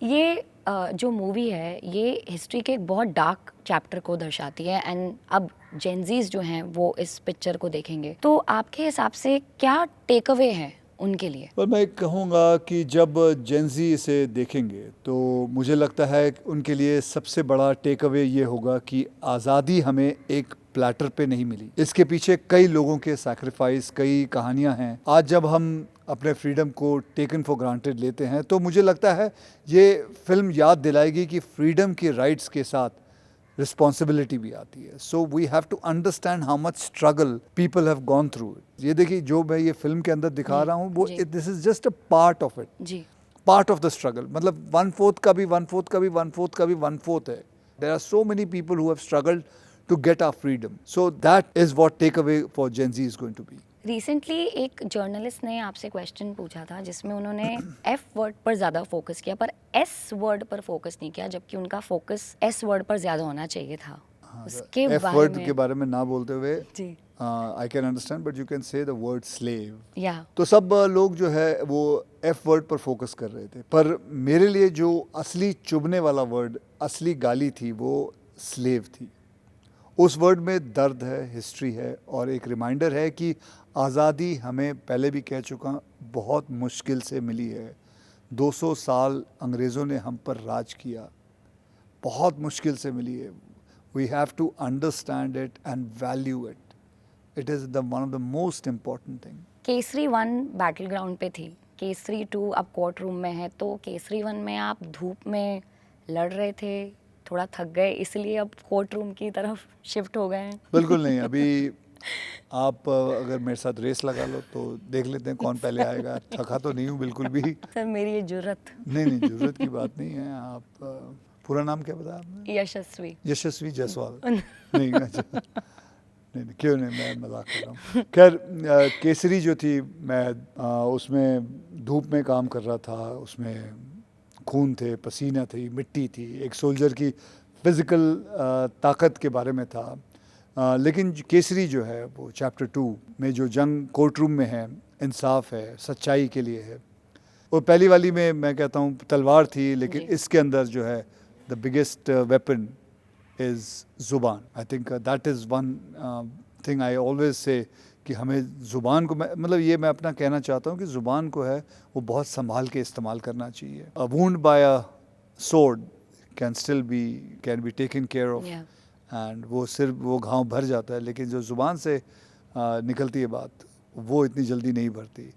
ये जो मूवी है ये हिस्ट्री के एक बहुत डार्क चैप्टर को दर्शाती है एंड अब जेनजीज जो हैं वो इस पिक्चर को देखेंगे तो आपके हिसाब से क्या टेक अवे है उनके लिए? पर मैं कहूँगा कि जब जेंजी इसे देखेंगे तो मुझे लगता है कि उनके लिए सबसे बड़ा टेक अवे ये होगा कि आज़ादी हमें एक प्लेटर पे नहीं मिली। इसके पीछे कई लोगों के सैक्रिफाइस, कई कहानियां हैं। आज जब हम अपने फ्रीडम को टेकन फॉर ग्रांटेड लेते हैं तो मुझे लगता है ये फिल्म याद दिलाएगी कि फ्रीडम के राइट्स के साथ रिस्पॉन्सिबिलिटी भी आती है। So we have to understand how much struggle people have gone through it. ये देखिए जो मैं ये फिल्म के अंदर दिखा रहा हूँ वो this is just a part of it, जी पार्ट ऑफ द स्ट्रगल। मतलब 1/4 का भी 1/4 का भी 1/4 का भी 1/4 है। There are so many people who have struggled to get our freedom. So that is what takeaway for Gen Z is going to be. Recently एक जर्नलिस्ट ने आपसे क्वेश्चन पूछा था जिसमें उन्होंने एफ वर्ड पर ज़्यादा फोकस किया पर एस वर्ड पर फोकस नहीं किया, जबकि उनका फोकस एस वर्ड पर ज़्यादा होना चाहिए था। उसके एफ बारे वर्ड में के बारे में ना बोलते हुए जी I can understand but you can say the word slave. या तो सब लोग जो है वो एफ वर्ड पर फोकस कर रहे थे, पर मेरे लिए जो असली चुभने वाला वर्ड, असली गाली थी वो स्लेव थी। उस वर्ड में दर्द है, हिस्ट्री है और एक रिमाइंडर है कि आज़ादी हमें पहले भी कह चुका बहुत मुश्किल से मिली है। 200 साल अंग्रेज़ों ने हम पर राज किया, बहुत मुश्किल से मिली है। We have to understand it and value it. It is the one of the most important thing. Kesari 1 battle ground पे थी, केसरी 2 अब कोर्ट रूम में है, तो केसरी 1 में आप धूप में लड़ रहे थे, थोड़ा थक गए इसलिए अब कोर्ट रूम की तरफ शिफ्ट हो गए हैं? बिल्कुल नहीं, अभी आप अगर मेरे साथ रेस लगा लो तो देख लेते हैं कौन पहले आएगा। थका तो नहीं हूँ बिल्कुल भी। सर मेरी ये जुर्रत। नहीं, ज़रूरत की बात नहीं है। आप पूरा नाम क्या बताया आपने? यशस्वी। यशस्वी जायसवाल। नहीं, अच्छा नहीं, क्यों नहीं, मैं मजाक कर रहा हूँ। खैर केसरी जो थी मैं उसमें धूप में काम कर रहा था, उसमें खून थे, पसीना थी, मिट्टी थी, एक सोल्जर की फिज़िकल ताकत के बारे में था। लेकिन केसरी जो है वो चैप्टर 2 में जो जंग कोर्ट रूम में है, इंसाफ है, सच्चाई के लिए है। और पहली वाली में मैं कहता हूँ तलवार थी, लेकिन इसके अंदर जो है द बिगेस्ट वेपन इज़ ज़ुबान। I think that is one thing I always say कि हमें ज़ुबान को मतलब ये मैं अपना कहना चाहता हूँ कि ज़ुबान को है वो बहुत संभाल के इस्तेमाल करना चाहिए। A wound by a sword can be taken care of and वो सिर्फ वो घाव भर जाता है, लेकिन जो ज़ुबान से निकलती है बात वो इतनी जल्दी नहीं भरती।